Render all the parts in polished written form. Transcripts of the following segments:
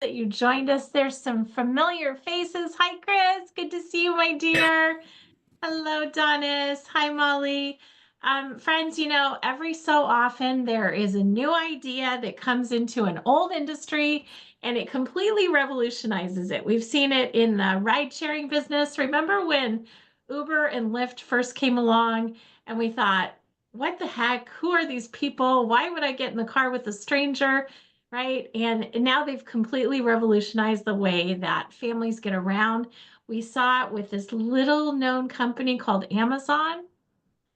that you joined us. There's some familiar faces. Hi, Chris. Good to see you, my dear. Hello, Donis. Hi, Molly. Friends, every so often there is a new idea that comes into an old industry and it completely revolutionizes it. We've seen it in the ride sharing business. Remember when Uber and Lyft first came along and we thought, what the heck? Who are these people? Why would I get in the car with a stranger? Right. And now they've completely revolutionized the way that families get around. We saw it with this little known company called Amazon.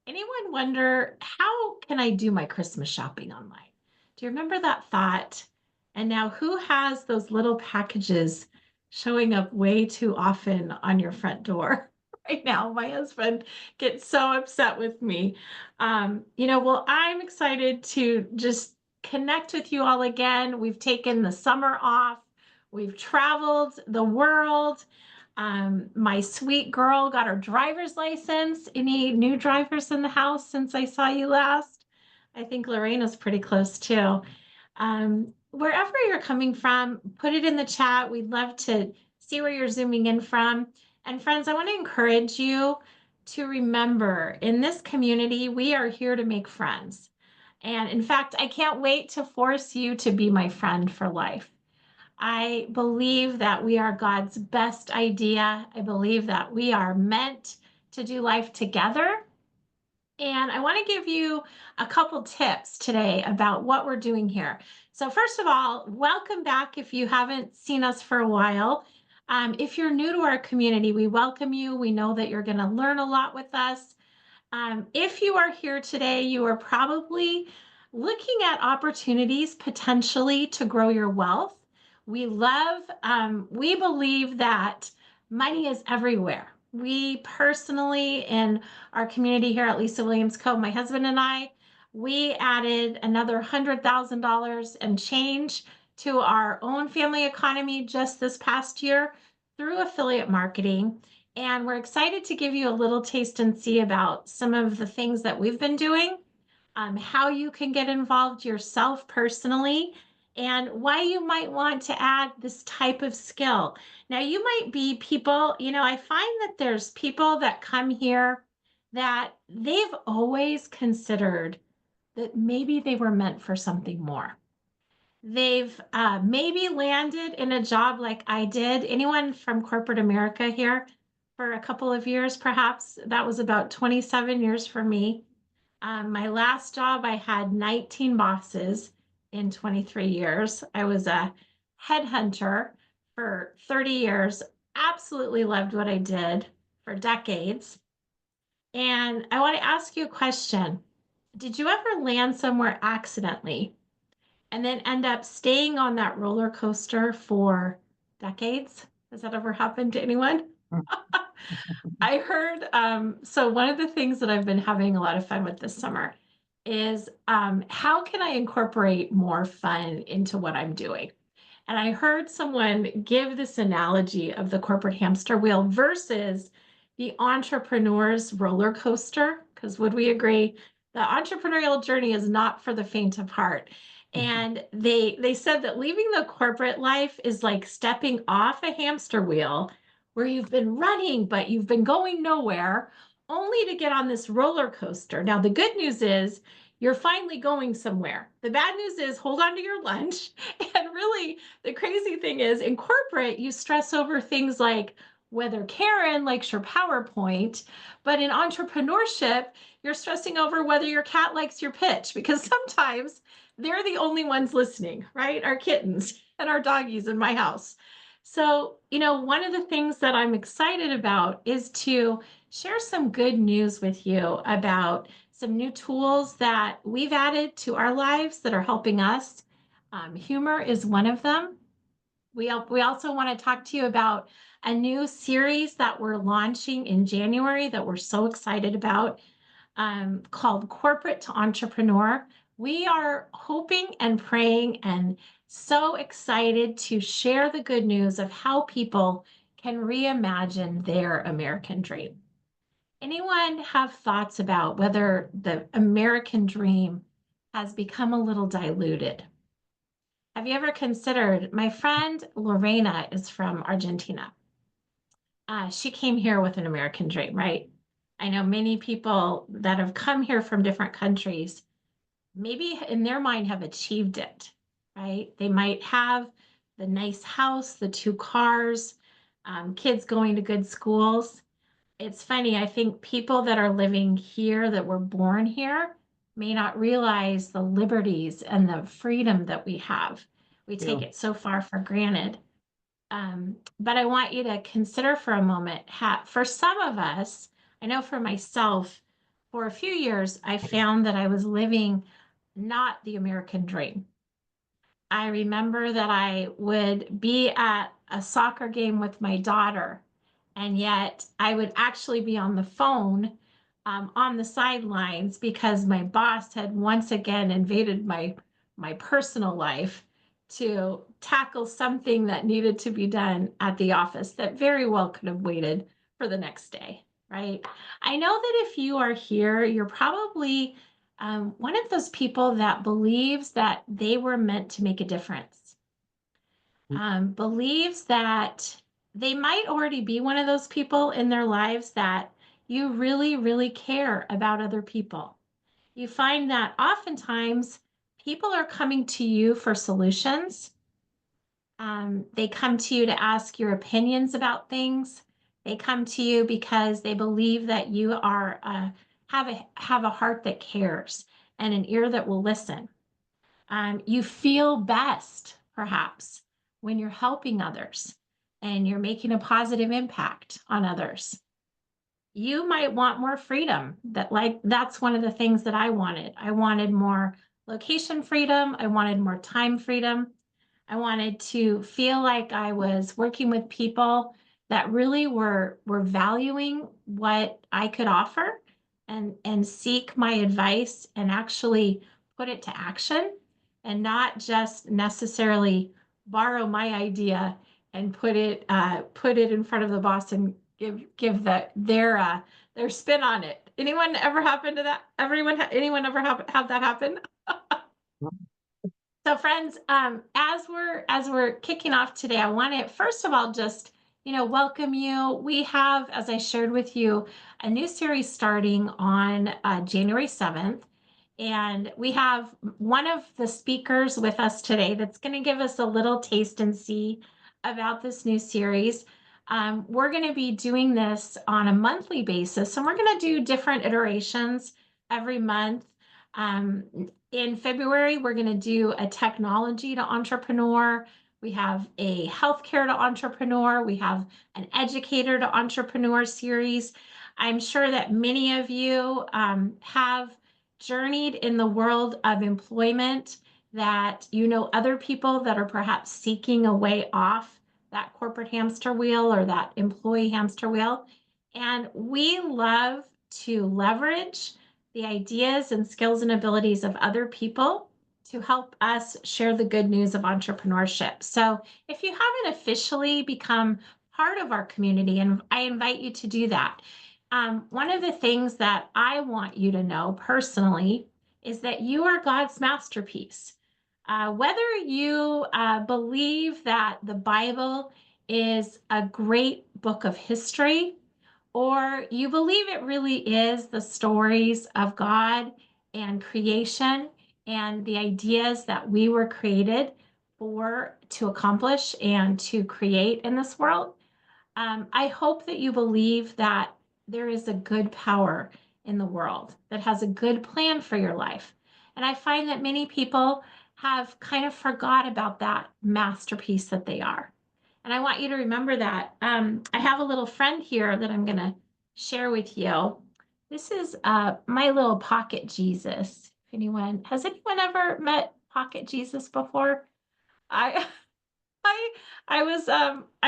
Anyone wonder, how can I do my Christmas shopping online? Do you remember that thought? And now who has those little packages showing up way too often on your front door? Right now, my husband gets so upset with me. Well, I'm excited to just connect with you all again. We've taken the summer off. We've traveled the world. My sweet girl got her driver's license. Any new drivers in the house since I saw you last? I think Lorena's pretty close too. Wherever you're coming from, put it in the chat. We'd love to see where you're zooming in from. And friends, I want to encourage you to remember in this community, we are here to make friends. And in fact, I can't wait to force you to be my friend for life. I believe that we are God's best idea. I believe that we are meant to do life together. And I want to give you a couple tips today about what we're doing here. So, first of all, welcome back if you haven't seen us for a while. If you're new to our community, we welcome you. We know that you're going to learn a lot with us. If you are here today, you are probably looking at opportunities potentially to grow your wealth. We believe that money is everywhere. We personally, in our community here at Lisa Williams Co., my husband and I, we added another $100,000 and change to our own family economy just this past year through affiliate marketing. And we're excited to give you a little taste and see about some of the things that we've been doing, how you can get involved yourself personally, and why you might want to add this type of skill. Now, you might be people, I find that there's people that come here that they've always considered that maybe they were meant for something more. They've maybe landed in a job like I did. Anyone from corporate America here for a couple of years, perhaps? That was about 27 years for me. My last job, I had 19 bosses in 23 years. I was a headhunter for 30 years. Absolutely loved what I did for decades. And I want to ask you a question. Did you ever land somewhere accidentally and then end up staying on that roller coaster for decades? Has that ever happened to anyone? I heard, so one of the things that I've been having a lot of fun with this summer is how can I incorporate more fun into what I'm doing? And I heard someone give this analogy of the corporate hamster wheel versus the entrepreneur's roller coaster, because would we agree the entrepreneurial journey is not for the faint of heart. And they said that leaving the corporate life is like stepping off a hamster wheel where you've been running, but you've been going nowhere, only to get on this roller coaster. Now, the good news is you're finally going somewhere. The bad news is hold on to your lunch. And really, the crazy thing is in corporate, you stress over things like whether Karen likes your PowerPoint, but in entrepreneurship, you're stressing over whether your cat likes your pitch because sometimes they're the only ones listening, right? Our kittens and our doggies in my house. So, one of the things that I'm excited about is to share some good news with you about some new tools that we've added to our lives that are helping us. Humor is one of them. We also want to talk to you about a new series that we're launching in January that we're so excited about, called Corporate to Entrepreneur. We are hoping and praying and so excited to share the good news of how people can reimagine their American dream. Anyone have thoughts about whether the American dream has become a little diluted? Have you ever considered, my friend Lorena is from Argentina. She came here with an American dream, right? I know many people that have come here from different countries, maybe in their mind have achieved it, right? They might have the nice house, the two cars, kids going to good schools. It's funny, I think people that are living here that were born here may not realize the liberties and the freedom that we have. We take Yeah. it so far for granted. But I want you to consider for a moment, for some of us, I know for myself, for a few years, I found that I was living not the American dream. I remember that I would be at a soccer game with my daughter, and yet I would actually be on the phone on the sidelines because my boss had once again invaded my personal life to tackle something that needed to be done at the office that very well could have waited for the next day, right? I know that if you are here, you're probably one of those people that believes that they were meant to make a difference, believes that they might already be one of those people in their lives that you really, really care about other people. You find that oftentimes people are coming to you for solutions. They come to you to ask your opinions about things. They come to you because they believe that you are have a heart that cares and an ear that will listen. You feel best, perhaps, when you're helping others and you're making a positive impact on others. You might want more freedom. That's one of the things that I wanted. I wanted more location freedom. I wanted more time freedom. I wanted to feel like I was working with people that really were valuing what I could offer and seek my advice and actually put it to action and not just necessarily borrow my idea and put it in front of the boss and give their spin on it. Anyone ever happen to that? Anyone ever have that happen? So friends, as we're kicking off today, I want to first of all just welcome you. We have, as I shared with you, a new series starting on January 7th, and we have one of the speakers with us today that's going to give us a little taste and see about this new series. We're going to be doing this on a monthly basis, and we're going to do different iterations every month. Um, in February, we're going to do a technology to entrepreneur. We have a healthcare to entrepreneur. We have an educator to entrepreneur series. I'm sure that many of you have journeyed in the world of employment, that you know other people that are perhaps seeking a way off that corporate hamster wheel or that employee hamster wheel. And we love to leverage the ideas and skills and abilities of other people to help us share the good news of entrepreneurship. So if you haven't officially become part of our community, and I invite you to do that, one of the things that I want you to know personally is that you are God's masterpiece. Whether you believe that the Bible is a great book of history, or you believe it really is the stories of God and creation and the ideas that we were created for to accomplish and to create in this world. I hope that you believe that there is a good power in the world that has a good plan for your life. And I find that many people have kind of forgot about that masterpiece that they are. And I want you to remember that. I have a little friend here that I'm going to share with you. This is my little pocket Jesus. If anyone has anyone ever met Pocket Jesus before? I I I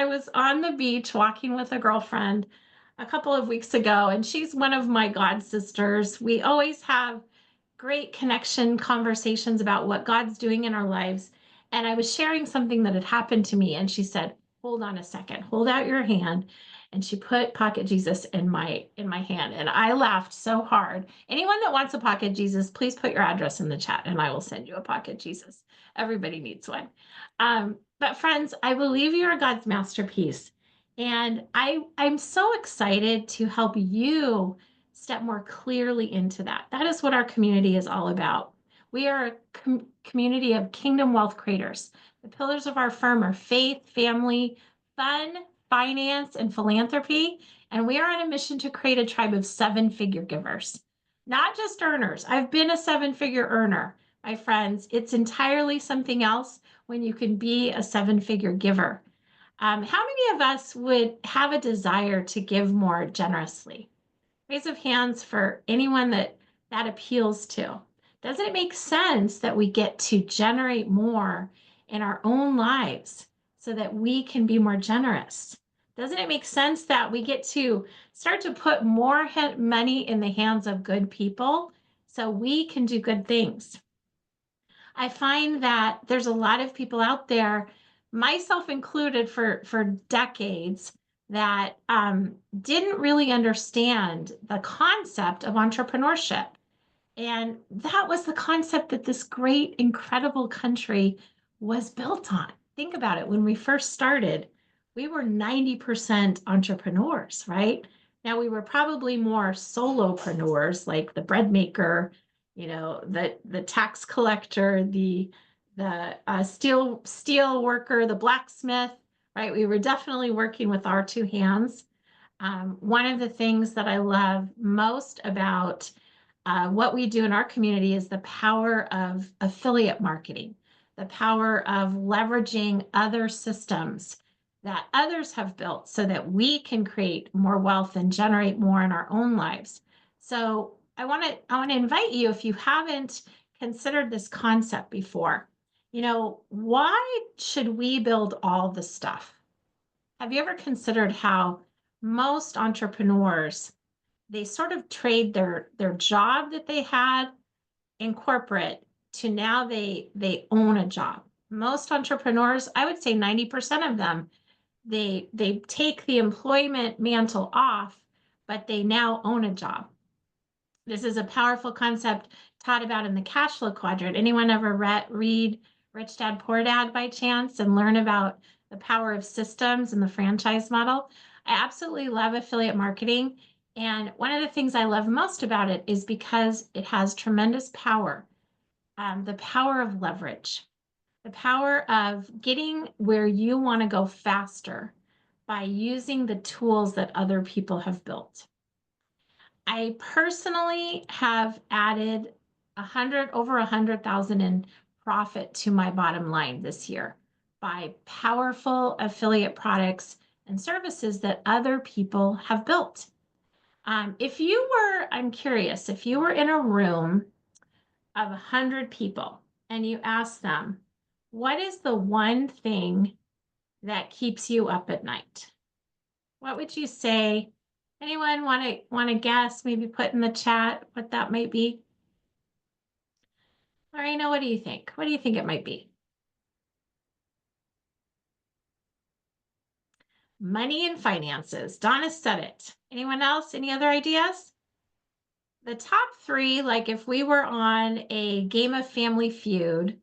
was on the beach walking with a girlfriend a couple of weeks ago, and she's one of my god sisters. We always have great connection conversations about what God's doing in our lives. And I was sharing something that had happened to me, and she said, "Hold on a second, hold out your hand." and she put Pocket Jesus in my hand, and I laughed so hard. Anyone that wants a Pocket Jesus, please put your address in the chat and I will send you a Pocket Jesus. Everybody needs one. But friends, I believe you are God's masterpiece, and I'm so excited to help you step more clearly into that. That is what our community is all about. We are a community of kingdom wealth creators. The pillars of our firm are faith, family, fun, finance, and philanthropy. And we are on a mission to create a tribe of seven-figure givers, not just earners. I've been a seven-figure earner, my friends. It's entirely something else when you can be a seven-figure giver. How many of us would have a desire to give more generously? Raise of hands for anyone that appeals to. Doesn't it make sense that we get to generate more in our own lives so that we can be more generous? Doesn't it make sense that we get to start to put more money in the hands of good people so we can do good things? I find that there's a lot of people out there, myself included, for decades, that didn't really understand the concept of entrepreneurship. And that was the concept that this great, incredible country was built on. Think about it. When we first started, we were 90% entrepreneurs, right? Now we were probably more solopreneurs, like the bread maker, the tax collector, the steel worker, the blacksmith, right? We were definitely working with our two hands. One of the things that I love most about what we do in our community is the power of affiliate marketing, the power of leveraging other systems that others have built so that we can create more wealth and generate more in our own lives. So I want to invite you, if you haven't considered this concept before, why should we build all the stuff? Have you ever considered how most entrepreneurs, they sort of trade their job that they had in corporate to now they own a job? Most entrepreneurs, I would say 90% of them, they take the employment mantle off, but they now own a job. This is a powerful concept taught about in the cash flow quadrant. Anyone ever read Rich Dad Poor Dad by chance and learn about the power of systems and the franchise model? I absolutely love affiliate marketing. And one of the things I love most about it is because it has tremendous power, the power of leverage, the power of getting where you want to go faster by using the tools that other people have built. I personally have added over 100,000 in profit to my bottom line this year by powerful affiliate products and services that other people have built. I'm curious, if you were in a room of 100 people and you asked them, what is the one thing that keeps you up at night? What would you say? Anyone want to guess? Maybe put in the chat what that might be. Lorena, what do you think? What do you think it might be? Money and finances. Donna said it. Anyone else? Any other ideas? The top three, like if we were on a game of Family Feud,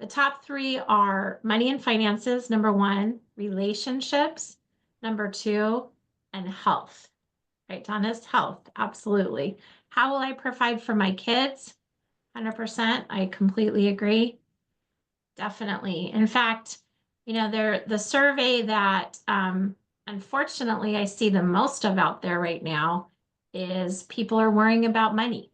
the top three are money and finances, number one, relationships, number two, and health. Right, Donna's health, absolutely. How will I provide for my kids? 100%, I completely agree. Definitely. In fact, the survey that unfortunately I see the most of out there right now is people are worrying about money.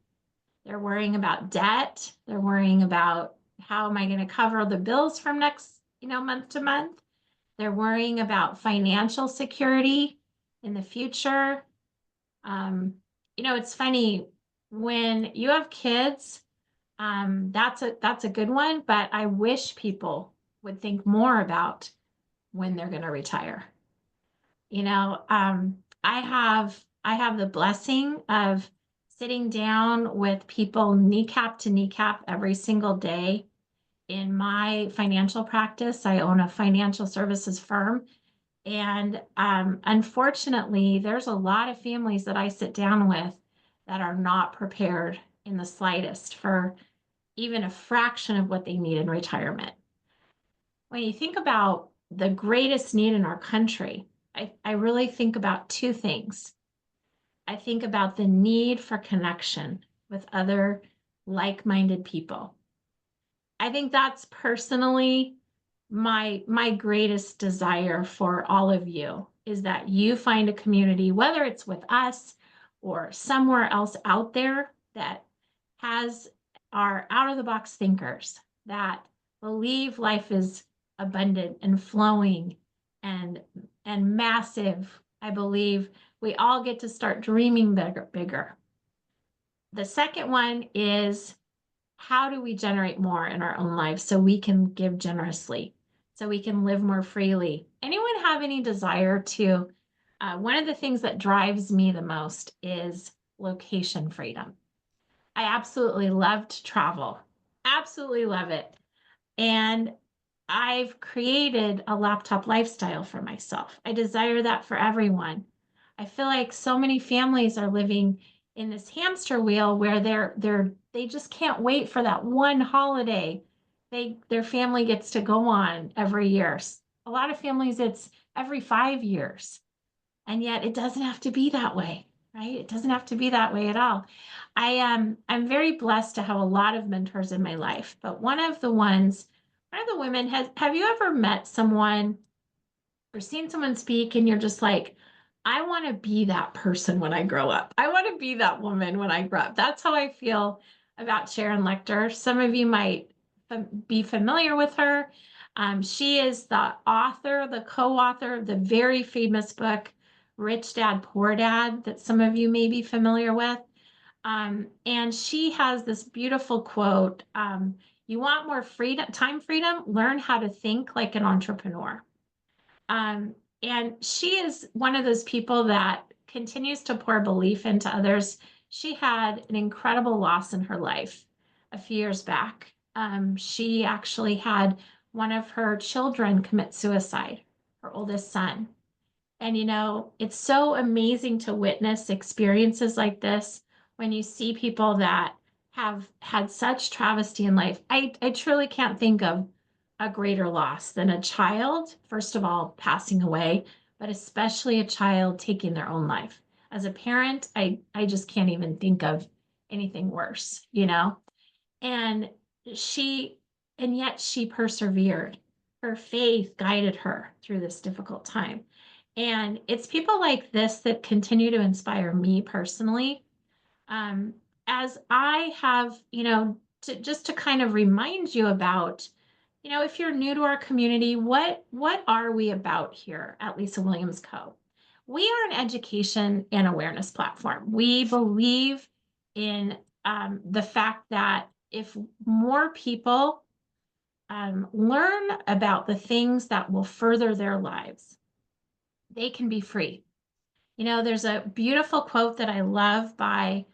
They're worrying about debt. They're worrying about how am I going to cover the bills from next, month to month. They're worrying about financial security in the future. It's funny when you have kids, that's a good one, but I wish people would think more about when they're going to retire. I have the blessing of sitting down with people kneecap to kneecap every single day in my financial practice. I own a financial services firm, And unfortunately, there's a lot of families that I sit down with that are not prepared in the slightest for even a fraction of what they need in retirement. When you think about the greatest need in our country, I really think about two things. I think about the need for connection with other like-minded people. I think that's personally my greatest desire for all of you is that you find a community, whether it's with us or somewhere else out there that has are out of the box thinkers that believe life is abundant and flowing and massive. I believe we all get to start dreaming bigger. The second one is, how do we generate more in our own lives so we can give generously, so we can live more freely? Anyone have any desire to? One of the things that drives me the most is location freedom. I absolutely love to travel, absolutely love it. And I've created a laptop lifestyle for myself. I desire that for everyone. I feel like so many families are living in this hamster wheel where they just can't wait for that one holiday their family gets to go on every year. A lot of families it's every 5 years. And yet it doesn't have to be that way, right? It doesn't have to be that way at all. I'm very blessed to have a lot of mentors in my life, but one of the women have you ever met someone or seen someone speak and you're just like, I want to be that person when I grow up. I want to be that woman when I grow up. That's how I feel about Sharon Lechter. Some of you might be familiar with her. She is the author, the co-author of the very famous book, Rich Dad, Poor Dad, that some of you may be familiar with. And she has this beautiful quote, you want more freedom, time freedom, learn how to think like an entrepreneur. Um, and she is one of those people that continues to pour belief into others. She had an incredible loss in her life a few years back. She actually had one of her children commit suicide, her oldest son. And it's so amazing to witness experiences like this when you see people that have had such travesty in life. I truly can't think of a greater loss than a child, first of all, passing away, but especially a child taking their own life. As a parent, I just can't even think of anything worse. And she, and yet she persevered. Her faith guided her through this difficult time. And it's people like this that continue to inspire me personally. Um, as I have, just to kind of remind you about, if you're new to our community, what are we about here at Lisa Williams Co? We are an education and awareness platform. We believe in the fact that if more people learn about the things that will further their lives, they can be free. There's a beautiful quote that I love by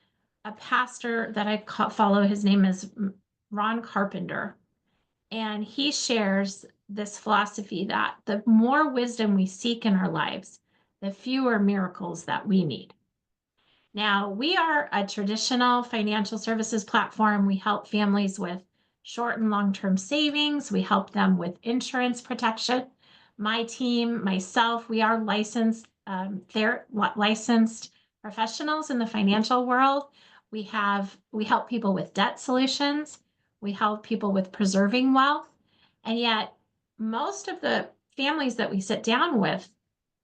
a pastor that I follow. His name is Ron Carpenter. And he shares this philosophy that the more wisdom we seek in our lives, the fewer miracles that we need. Now, we are a traditional financial services platform. We help families with short and long-term savings. We help them with insurance protection. My team, myself, we are they're licensed professionals in the financial world. We help people with debt solutions. We help people with preserving wealth. And yet, most of the families that we sit down with,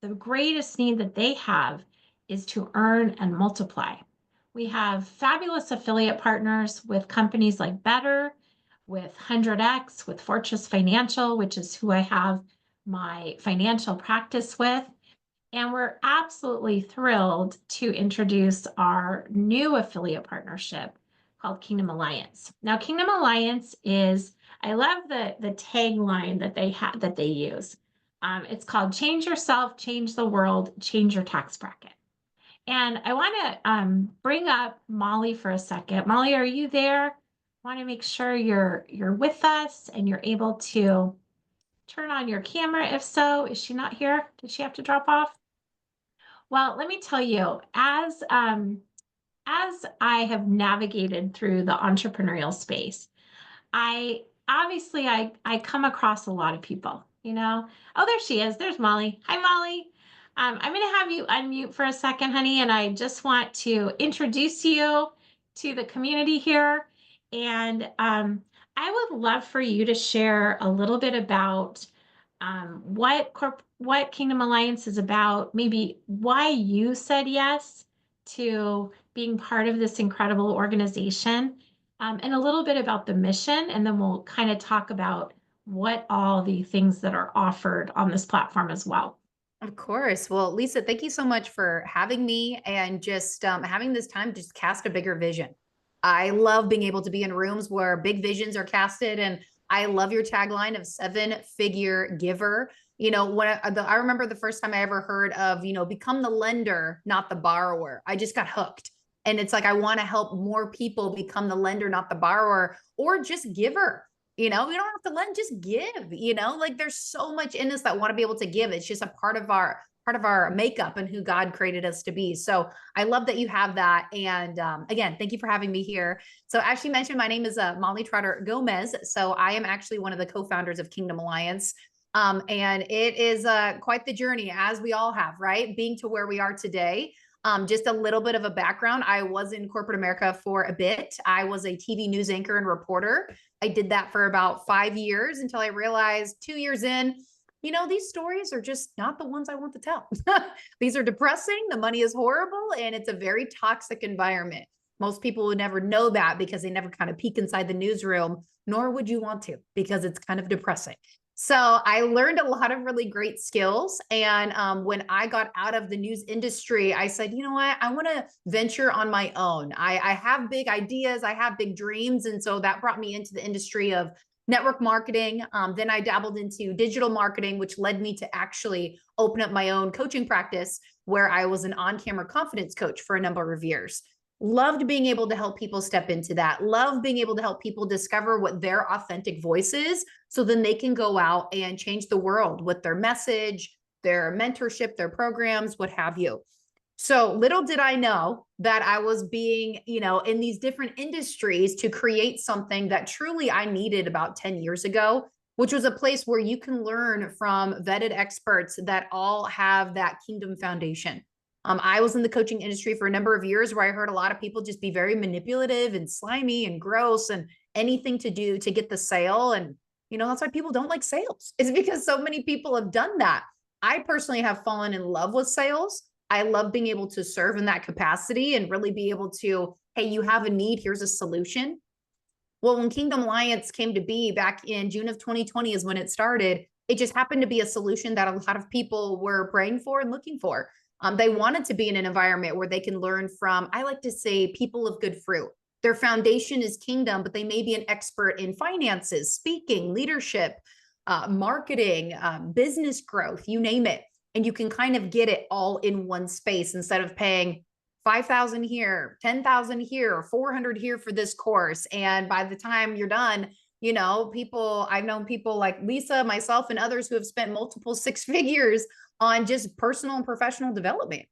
the greatest need that they have is to earn and multiply. We have fabulous affiliate partners with companies like Better, with 100X, with Fortress Financial, which is who I have my financial practice with. And we're absolutely thrilled to introduce our new affiliate partnership called Kingdom Alliance. Now, Kingdom Alliance is, I love the tagline that they use. It's called Change Yourself, Change the World, Change Your Tax Bracket. And I want to bring up Molly for a second. Molly, are you there? I want to make sure you're with us and you're able to turn on your camera if so. Is she not here? Did she have to drop off? Well, let me tell you, as I have navigated through the entrepreneurial space, I come across a lot of people, you know. Oh, there she is. There's Molly. Hi, Molly. I'm going to have you unmute for a second, honey, and I just want to introduce you to the community here. And I would love for you to share a little bit about what Kingdom Alliance is about, maybe why you said yes to being part of this incredible organization, and a little bit about the mission, and then we'll kind of talk about what all the things that are offered on this platform as well. Of course. Well, Lisa, thank you so much for having me and just having this time to just cast a bigger vision. I love being able to be in rooms where big visions are casted. And I love your tagline of 7-figure giver. You know, I remember the first time I ever heard of, become the lender, not the borrower. I just got hooked. And it's like, I want to help more people become the lender, not the borrower, or just giver. You don't have to lend, just give, like there's so much in us that want to be able to give. It's just a part of our makeup and who God created us to be. So I love that you have that. And again, thank you for having me here. So as you mentioned, my name is Molly Trotter Gomez. So I am actually one of the co-founders of Kingdom Alliance. And it is quite the journey, as we all have, right? Being to where we are today. Just a little bit of a background. I was in corporate America for a bit. I was a TV news anchor and reporter. I did that for about 5 years until I realized 2 years in, these stories are just not the ones I want to tell. These are depressing. The money is horrible and it's a very toxic environment. Most people would never know that because they never kind of peek inside the newsroom, nor would you want to because it's kind of depressing. So I learned a lot of really great skills. And when I got out of the news industry, I said, you know what, I want to venture on my own. I have big ideas, I have big dreams. And so that brought me into the industry of network marketing. Then I dabbled into digital marketing, which led me to actually open up my own coaching practice where I was an on-camera confidence coach for a number of years. Loved being able to help people step into that. Love being able to help people discover what their authentic voice is so then they can go out and change the world with their message, their mentorship, their programs, what have you. So little did I know that I was being, in these different industries to create something that truly I needed about 10 years ago, which was a place where you can learn from vetted experts that all have that kingdom foundation. I was in the coaching industry for a number of years where I heard a lot of people just be very manipulative and slimy and gross and anything to do to get the sale. And, that's why people don't like sales. It's because so many people have done that. I personally have fallen in love with sales. I love being able to serve in that capacity and really be able to, hey, you have a need, here's a solution. Well, when Kingdom Alliance came to be back in June of 2020 is when it started. It just happened to be a solution that a lot of people were praying for and looking for. They wanted to be in an environment where they can learn from, I like to say, people of good fruit. Their foundation is kingdom, but they may be an expert in finances, speaking, leadership, marketing, business growth, you name it. And you can kind of get it all in one space instead of paying 5,000 here, 10,000 here, 400 here for this course. And by the time you're done, I've known people like Lisa, myself, and others who have spent multiple 6 figures on just personal and professional development.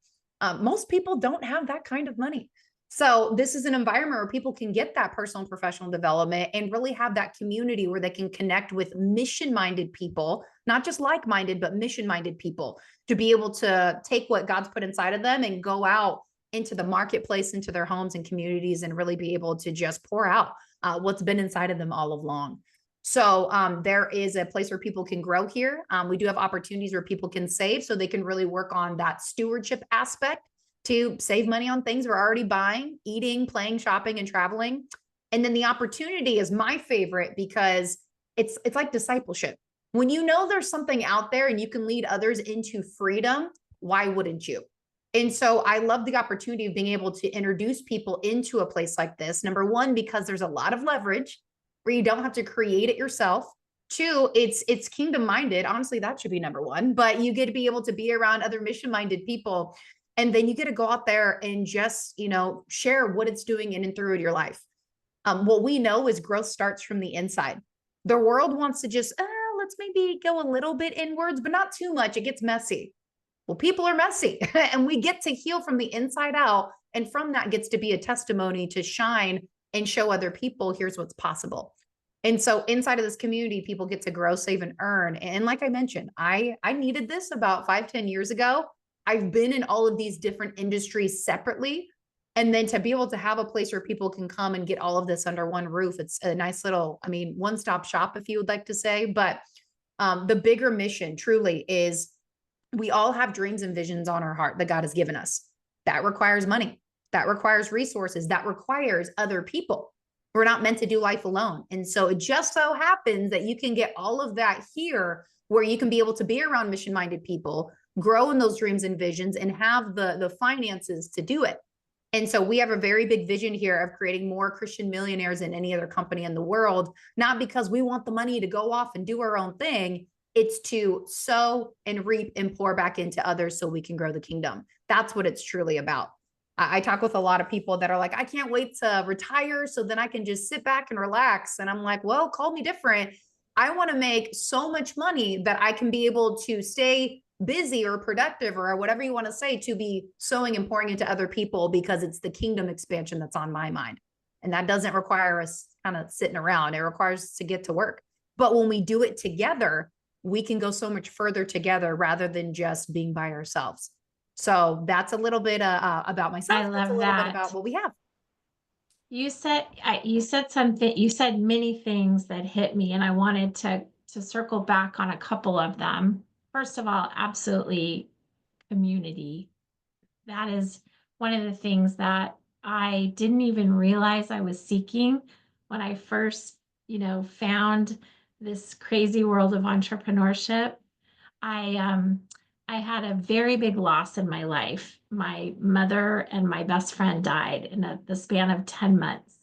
Most people don't have that kind of money. So this is an environment where people can get that personal and professional development and really have that community where they can connect with mission-minded people, not just like-minded, but mission-minded people to be able to take what God's put inside of them and go out into the marketplace, into their homes and communities, and really be able to just pour out what's been inside of them all along. So there is a place where people can grow here. We do have opportunities where people can save so they can really work on that stewardship aspect to save money on things we're already buying, eating, playing, shopping, and traveling. And then the opportunity is my favorite because it's like discipleship. When you know there's something out there and you can lead others into freedom, why wouldn't you? And so I love the opportunity of being able to introduce people into a place like this. Number one, because there's a lot of leverage where you don't have to create it yourself. Two, it's kingdom minded. Honestly, that should be number one, but you get to be able to be around other mission minded people. And then you get to go out there and just, share what it's doing in and through your life. What we know is growth starts from the inside. The world wants to just, let's maybe go a little bit inwards, but not too much. It gets messy. Well, people are messy and we get to heal from the inside out. And from that gets to be a testimony to shine and show other people, here's what's possible. And so inside of this community, people get to grow, save, and earn. And like I mentioned, I needed this about 5-10 years ago. I've been in all of these different industries separately. And then to be able to have a place where people can come and get all of this under one roof, it's a nice little, I mean, one-stop shop, if you would like to say. But the bigger mission truly is we all have dreams and visions on our heart that God has given us. That requires money. That requires resources. That requires other people. We're not meant to do life alone. And so it just so happens that you can get all of that here where you can be able to be around mission-minded people, grow in those dreams and visions, and have the finances to do it. And so we have a very big vision here of creating more Christian millionaires than any other company in the world, not because we want the money to go off and do our own thing. It's to sow and reap and pour back into others so we can grow the kingdom. That's what it's truly about. I talk with a lot of people that are like, I can't wait to retire so then I can just sit back and relax. And I'm like, well, call me different. I want to make so much money that I can be able to stay busy or productive or whatever you want to say, to be sowing and pouring into other people, because it's the kingdom expansion that's on my mind. And that doesn't require us kind of sitting around. It requires us to get to work. But when we do it together, we can go so much further together rather than just being by ourselves. So that's a little bit about myself. I love that's a little that. bit about what we have. You said something, you said many things that hit me, and I wanted to circle back on a couple of them. First of all, absolutely community. That is one of the things that I didn't even realize I was seeking when I first, found this crazy world of entrepreneurship. I I had a very big loss in my life. My mother and my best friend died in the span of 10 months.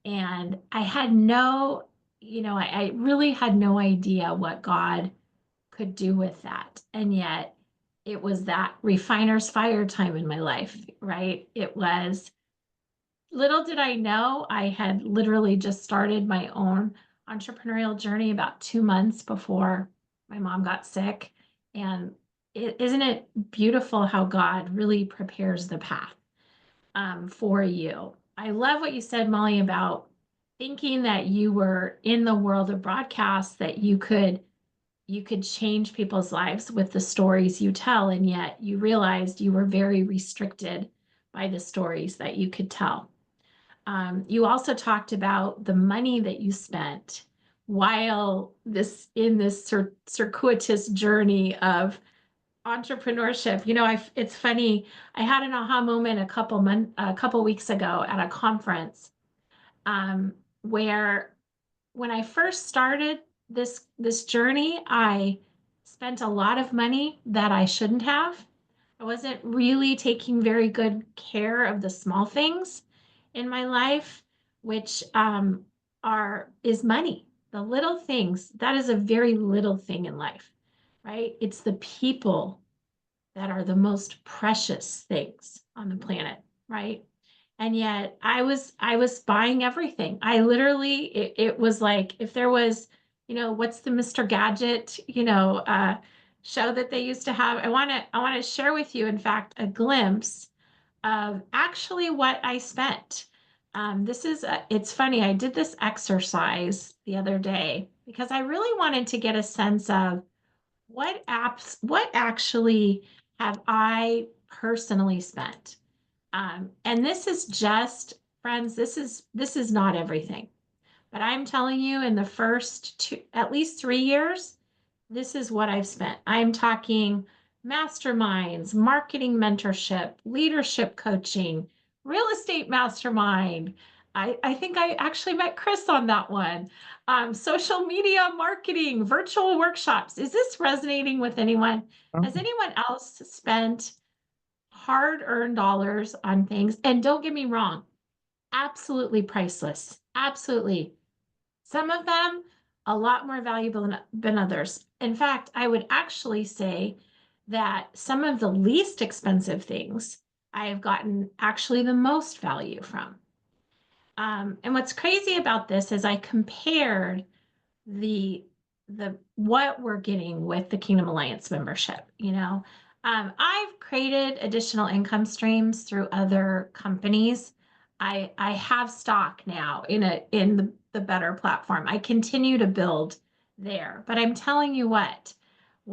And I had I really had no idea what God could do with that. And yet it was that refiner's fire time in my life, right? It was, little did I know, I had literally just started my own entrepreneurial journey about 2 months before my mom got sick. And isn't it beautiful how God really prepares the path for you? I love what you said, Molly, about thinking that you were in the world of broadcast, that you could change people's lives with the stories you tell, and yet you realized you were very restricted by the stories that you could tell. You also talked about the money that you spent while in this circuitous journey of entrepreneurship. It's funny. I had an aha moment a couple weeks ago at a conference, where when I first started this journey, I spent a lot of money that I shouldn't have. I wasn't really taking very good care of the small things in my life, which is money. The little things, that is a very little thing in life, right? It's the people that are the most precious things on the planet, right? And yet I was buying everything. I literally, it was like, if there was, what's the Mr. Gadget, show that they used to have. I want to share with you, in fact, a glimpse of actually what I spent. It's funny. I did this exercise the other day because I really wanted to get a sense of what actually have I personally spent. And this is just, friends, this is not everything. But I'm telling you, in the first at least 3 years, this is what I've spent. I'm talking masterminds, marketing mentorship, leadership coaching, real estate mastermind. I think I actually met Chris on that one. Social media marketing, virtual workshops. Is this resonating with anyone? Has anyone else spent hard-earned dollars on things? And don't get me wrong, absolutely priceless. Absolutely. Some of them a lot more valuable than others. In fact, I would actually say that some of the least expensive things I have gotten actually the most value from. And what's crazy about this is I compared the what we're getting with the Kingdom Alliance membership. I've created additional income streams through other companies. I have stock now in the Better platform. I continue to build there, but I'm telling you what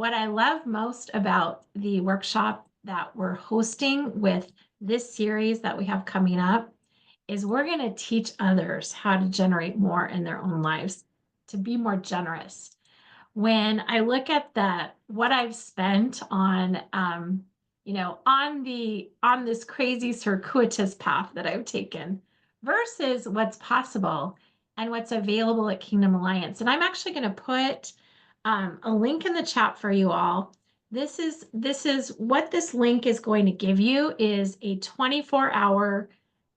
I love most about the workshop that we're hosting with this series that we have coming up is we're going to teach others how to generate more in their own lives, to be more generous. When I look at what I've spent on, on this crazy circuitous path that I've taken versus what's possible and what's available at Kingdom Alliance. And I'm actually going to put a link in the chat for you all. This is what this link is going to give you is a 24-hour,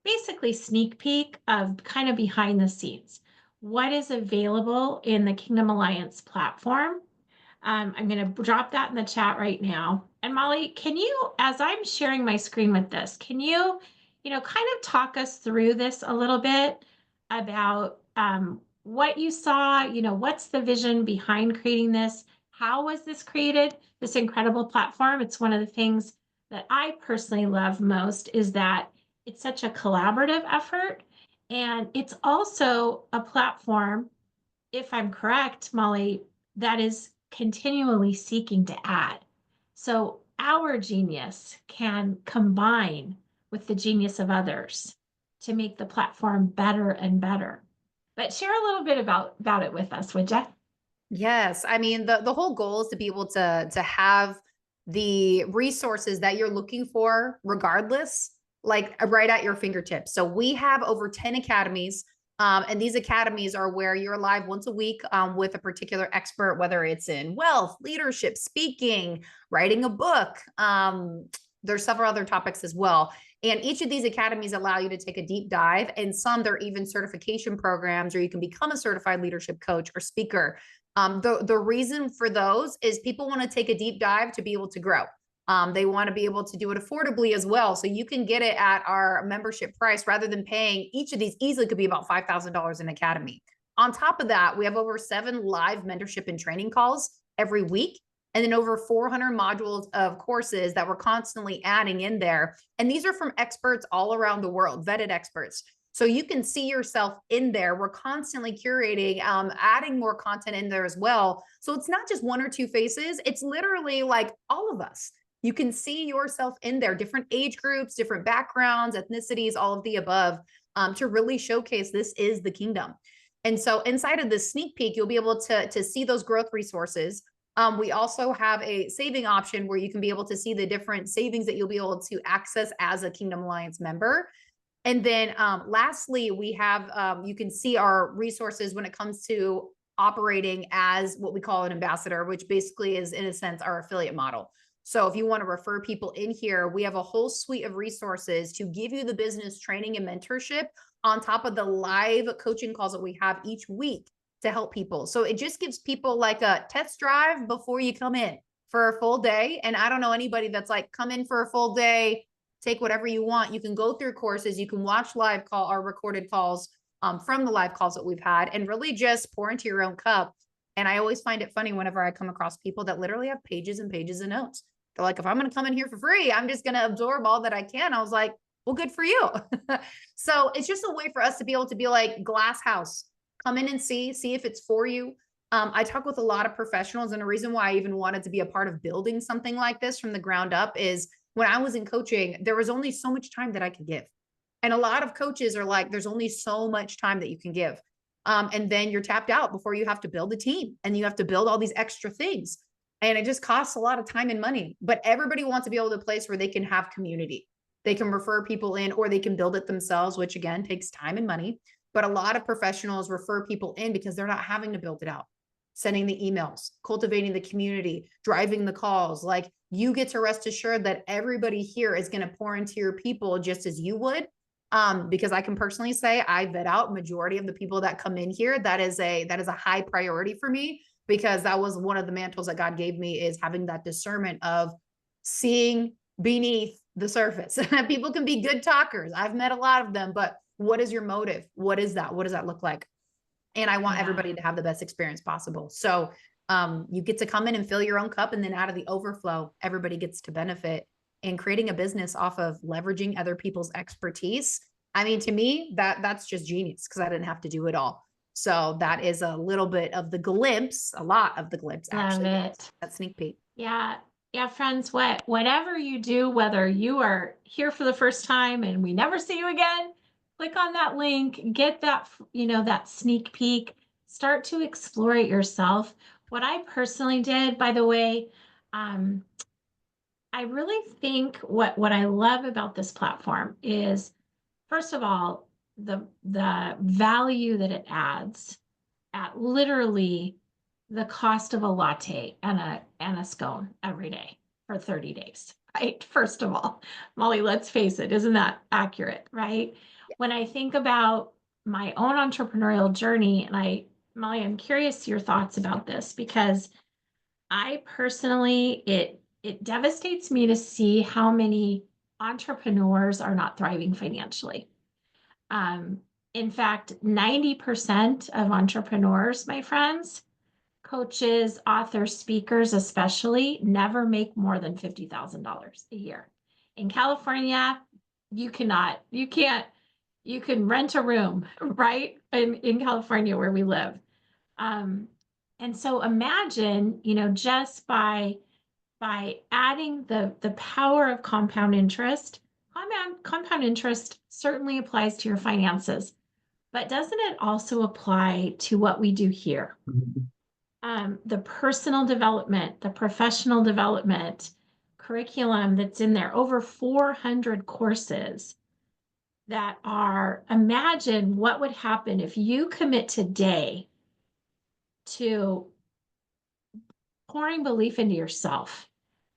basically sneak peek of kind of behind the scenes. What is available in the Kingdom Alliance platform? I'm going to drop that in the chat right now. And Molly, can you, as I'm sharing my screen with this, can you, kind of talk us through this a little bit about what you saw, what's the vision behind creating this? How was this created, this incredible platform? It's one of the things that I personally love most is that it's such a collaborative effort. And it's also a platform, if I'm correct, Molly, that is continually seeking to add. So our genius can combine with the genius of others to make the platform better and better. But share a little bit about it with us, would you? Yes. I mean, the whole goal is to be able to have the resources that you're looking for regardless, like right at your fingertips. So we have over 10 academies. And these academies are where you're live once a week with a particular expert, whether it's in wealth, leadership, speaking, writing a book. There's several other topics as well. And each of these academies allow you to take a deep dive. And some, they're even certification programs, or you can become a certified leadership coach or speaker. The reason for those is people want to take a deep dive to be able to grow. They want to be able to do it affordably as well. So you can get it at our membership price rather than paying. Each of these easily could be about $5,000 an academy. On top of that, we have over 7 live mentorship and training calls every week, and then over 400 modules of courses that we're constantly adding in there. And these are from experts all around the world, vetted experts. So you can see yourself in there. We're constantly curating, adding more content in there as well. So it's not just 1 or 2 faces. It's literally like all of us. You can see yourself in there, different age groups, different backgrounds, ethnicities, all of the above, to really showcase this is the kingdom. And so inside of this sneak peek, you'll be able to see those growth resources. We also have a saving option where you can be able to see the different savings that you'll be able to access as a Kingdom Alliance member. And then lastly, we have, you can see our resources when it comes to operating as what we call an ambassador, which basically is in a sense our affiliate model. So if you want to refer people in here, we have a whole suite of resources to give you the business training and mentorship on top of the live coaching calls that we have each week to help people. So it just gives people like a test drive before you come in for a full day. And I don't know anybody that's like, come in for a full day, take whatever you want. You can go through courses, you can watch live call or recorded calls from the live calls that we've had, and really just pour into your own cup. And I always find it funny whenever I come across people that literally have pages and pages of notes. They're like, if I'm going to come in here for free, I'm just going to absorb all that I can. I was like, well, good for you. So it's just a way for us to be able to be like glass house, come in and see if it's for you. I talk with a lot of professionals, and the reason why I even wanted to be a part of building something like this from the ground up is when I was in coaching, there was only so much time that I could give. And a lot of coaches are like, there's only so much time that you can give. And then you're tapped out before you have to build a team and you have to build all these extra things. And it just costs a lot of time and money, but everybody wants to be able to a place where they can have community. They can refer people in, or they can build it themselves, which again, takes time and money. But a lot of professionals refer people in because they're not having to build it out, sending the emails, cultivating the community, driving the calls. Like, you get to rest assured that everybody here is going to pour into your people just as you would. Because I can personally say I vet out majority of the people that come in here. That is a high priority for me, because that was one of the mantles that God gave me, is having that discernment of seeing beneath the surface. People can be good talkers. I've met a lot of them, but what is your motive? What is that? What does that look like? and I want Yeah. everybody to have the best experience possible. So you get to come in and fill your own cup, and then out of the overflow, everybody gets to benefit. And creating a business off of leveraging other people's expertise, I mean, to me, that's just genius, because I didn't have to do it all. So that is a little bit of the glimpse, a lot of the glimpse, Love actually, it. that sneak peek. Yeah. Yeah, friends, whatever you do, whether you are here for the first time and we never see you again, click on that link, get that, that sneak peek, start to explore it yourself. What I personally did, by the way, um, I really think what I love about this platform is, first of all, the value that it adds at literally the cost of a latte and a scone every day for 30 days, right? First of all, Molly, let's face it, isn't that accurate, right? When I think about my own entrepreneurial journey, and Molly, I'm curious your thoughts about this, because I personally, it devastates me to see how many entrepreneurs are not thriving financially. Um, in fact, 90% of entrepreneurs, my friends, coaches, authors, speakers, especially, never make more than $50,000 a year. In California, you can rent a room, right? In California where we live. Um, and so imagine, just by adding the power of compound interest. Compound interest certainly applies to your finances, but doesn't it also apply to what we do here? The personal development, the professional development curriculum that's in there, over 400 courses that are, imagine what would happen if you commit today to pouring belief into yourself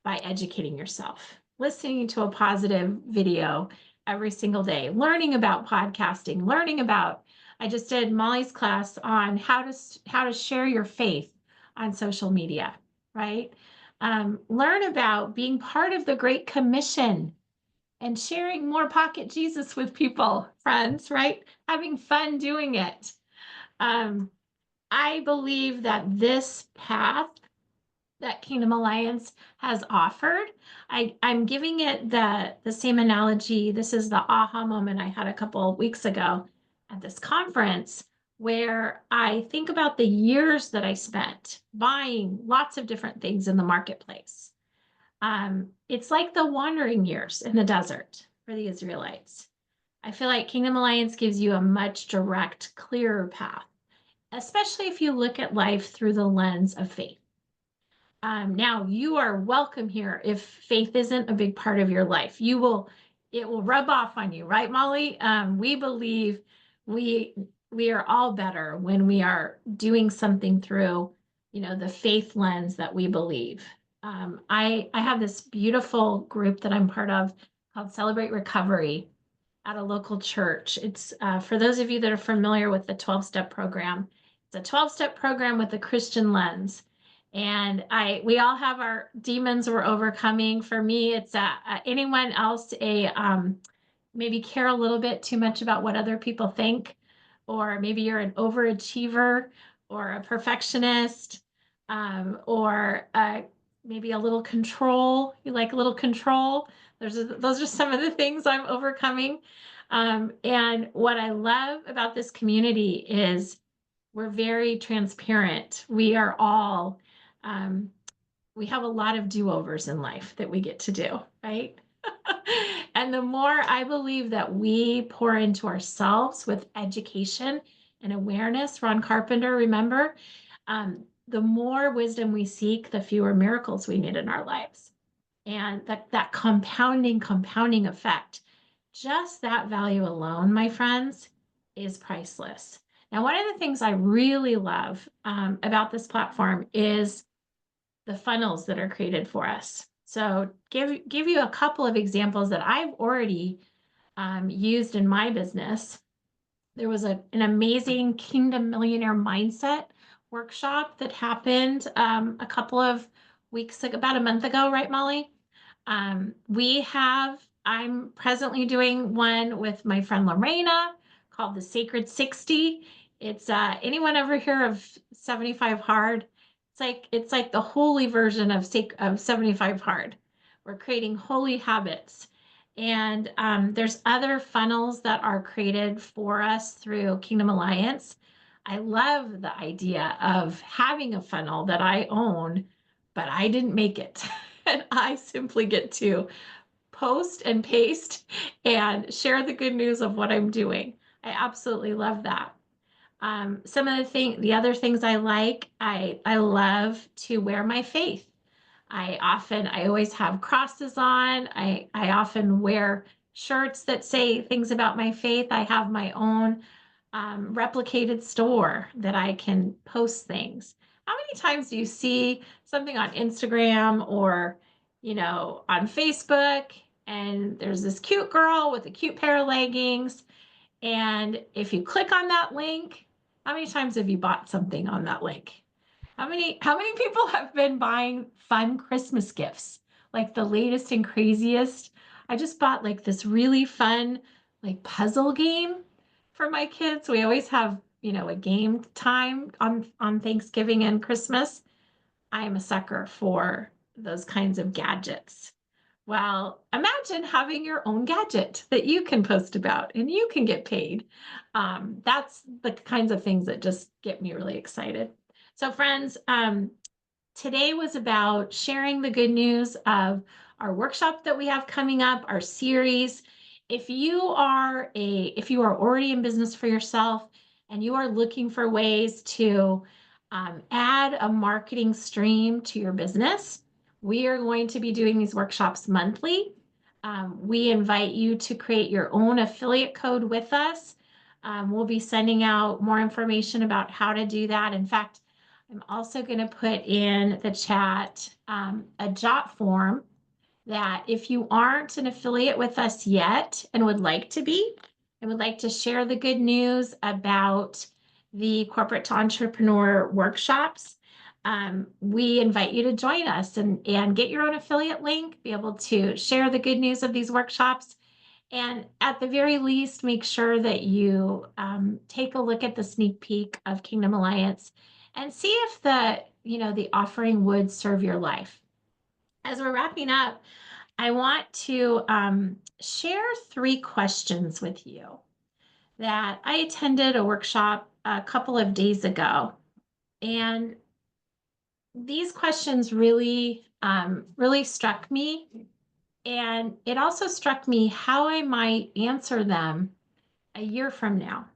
by educating yourself, listening to a positive video every single day, learning about podcasting, I just did Molly's class on how to share your faith on social media, right? Learn about being part of the Great Commission and sharing more Pocket Jesus with people, friends, right? Having fun doing it. Um, I believe that this path that Kingdom Alliance has offered. I'm giving it the same analogy. This is the aha moment I had a couple of weeks ago at this conference, where I think about the years that I spent buying lots of different things in the marketplace. It's like the wandering years in the desert for the Israelites. I feel like Kingdom Alliance gives you a much direct, clearer path, especially if you look at life through the lens of faith. Now you are welcome here if faith isn't a big part of your life. It will rub off on you, right, Molly? We believe we we are all better when we are doing something through, the faith lens that we believe. I have this beautiful group that I'm part of called Celebrate Recovery at a local church. It's for those of you that are familiar with the 12-step program. It's a 12-step program with a Christian lens. And we all have our demons we're overcoming. For me, it's anyone else maybe care a little bit too much about what other people think, or maybe you're an overachiever or a perfectionist, or maybe a little control. You like a little control. Those are some of the things I'm overcoming. And what I love about this community is we're very transparent. We are all we have a lot of do-overs in life that we get to do, right? And the more I believe that we pour into ourselves with education and awareness, Ron Carpenter, remember, the more wisdom we seek, the fewer miracles we need in our lives. And that compounding effect, just that value alone, my friends, is priceless. Now, one of the things I really love about this platform is the funnels that are created for us. So give you a couple of examples that I've already used in my business. There was an amazing Kingdom Millionaire Mindset workshop that happened a couple of weeks ago, about a month ago, right, Molly? I'm presently doing one with my friend Lorena called the Sacred 60. It's anyone ever hear of 75 hard? It's like the holy version of 75 hard. We're creating holy habits. And there's other funnels that are created for us through Kingdom Alliance. I love the idea of having a funnel that I own, but I didn't make it. And I simply get to post and paste and share the good news of what I'm doing. I absolutely love that. Some of the other things I like, I love to wear my faith. I always have crosses on. I often wear shirts that say things about my faith. I have my own replicated store that I can post things. How many times do you see something on Instagram or, on Facebook, and there's this cute girl with a cute pair of leggings, and if you click on that link, how many times have you bought something on that link? How many people have been buying fun Christmas gifts? Like the latest and craziest. I just bought like this really fun like puzzle game for my kids. We always have, a game time on Thanksgiving and Christmas. I am a sucker for those kinds of gadgets. Well, imagine having your own gadget that you can post about and you can get paid. That's the kinds of things that just get me really excited. So, friends, today was about sharing the good news of our workshop that we have coming up, our series. If you are already in business for yourself and you are looking for ways to add a marketing stream to your business, we are going to be doing these workshops monthly. We invite you to create your own affiliate code with us. We'll be sending out more information about how to do that. In fact, I'm also going to put in the chat a jot form that if you aren't an affiliate with us yet and would like to be, and would like to share the good news about the corporate to entrepreneur workshops, we invite you to join us and get your own affiliate link, be able to share the good news of these workshops. And at the very least, make sure that you take a look at the sneak peek of Kingdom Alliance and see if the offering would serve your life. As we're wrapping up, I want to share 3 questions with you that I attended a workshop a couple of days ago. And these questions really struck me. And it also struck me how I might answer them a year from now.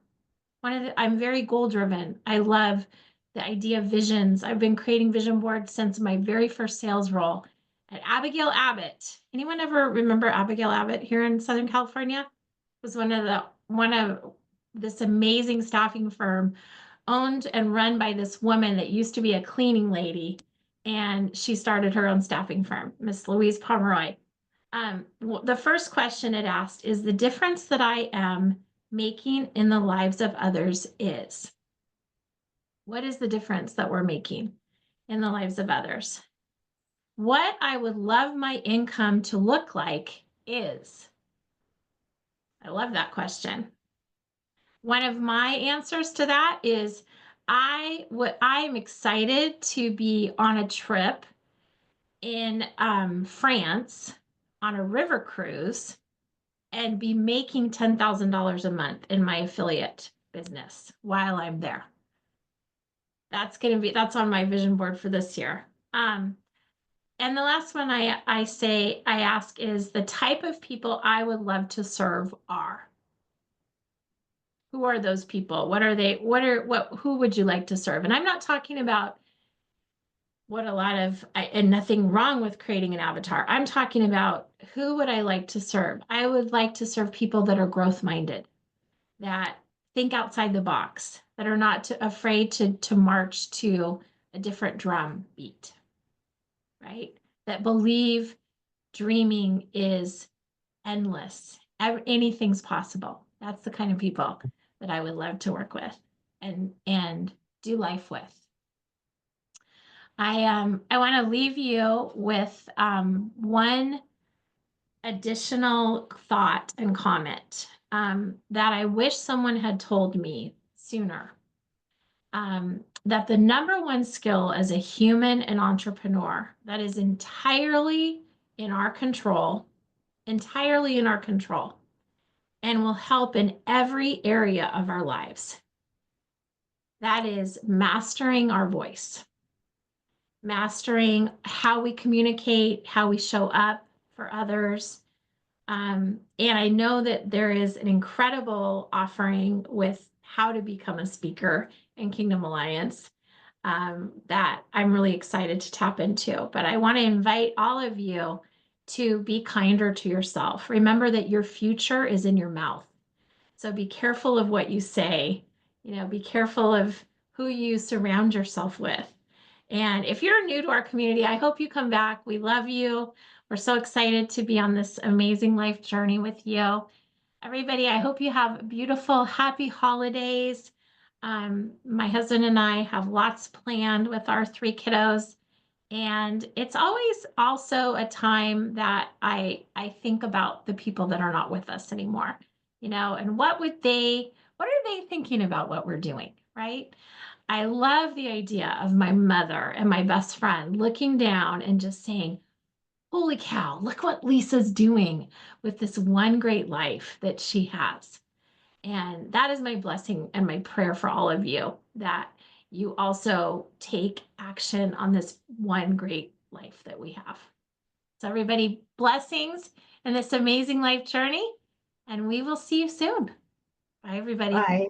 I'm very goal driven. I love the idea of visions. I've been creating vision boards since my very first sales role at Abigail Abbott. Anyone ever remember Abigail Abbott here in Southern California? Was one of this amazing staffing firm, owned and run by this woman that used to be a cleaning lady, and she started her own staffing firm, Miss Louise Pomeroy. The first question it asked is the difference that I am making in the lives of others is. What is the difference that we're making in the lives of others? What I would love my income to look like is. I love that question. One of my answers to that is I'm excited to be on a trip in France on a river cruise and be making $10,000 a month in my affiliate business while I'm there. That's on my vision board for this year. And the last one I ask is the type of people I would love to serve are. Who are those people? What are they? Who would you like to serve? And I'm not talking about and nothing wrong with creating an avatar. I'm talking about who would I like to serve? I would like to serve people that are growth minded, that think outside the box, that are not afraid to march to a different drum beat, right? That believe dreaming is endless. Anything's possible. That's the kind of people that I would love to work with and do life with. I want to leave you with one additional thought and comment that I wish someone had told me sooner. that the number one skill as a human and entrepreneur that is entirely in our control, and will help in every area of our lives. That is mastering our voice, mastering how we communicate, how we show up for others. And I know that there is an incredible offering with how to become a speaker in Kingdom Alliance that I'm really excited to tap into. But I want to invite all of you to be kinder to yourself. Remember that your future is in your mouth. So be careful of what you say. Be careful of who you surround yourself with. And if you're new to our community, I hope you come back. We love you. We're so excited to be on this amazing life journey with you. Everybody, I hope you have beautiful, happy holidays. My husband and I have lots planned with our 3 kiddos. And it's always also a time that I think about the people that are not with us anymore, and what are they thinking about what we're doing, right? I love the idea of my mother and my best friend looking down and just saying, holy cow, look what Lisa's doing with this one great life that she has. And that is my blessing and my prayer for all of you, that you also take action on this one great life that we have. So everybody, blessings in this amazing life journey, and we will see you soon. Bye, everybody. Bye.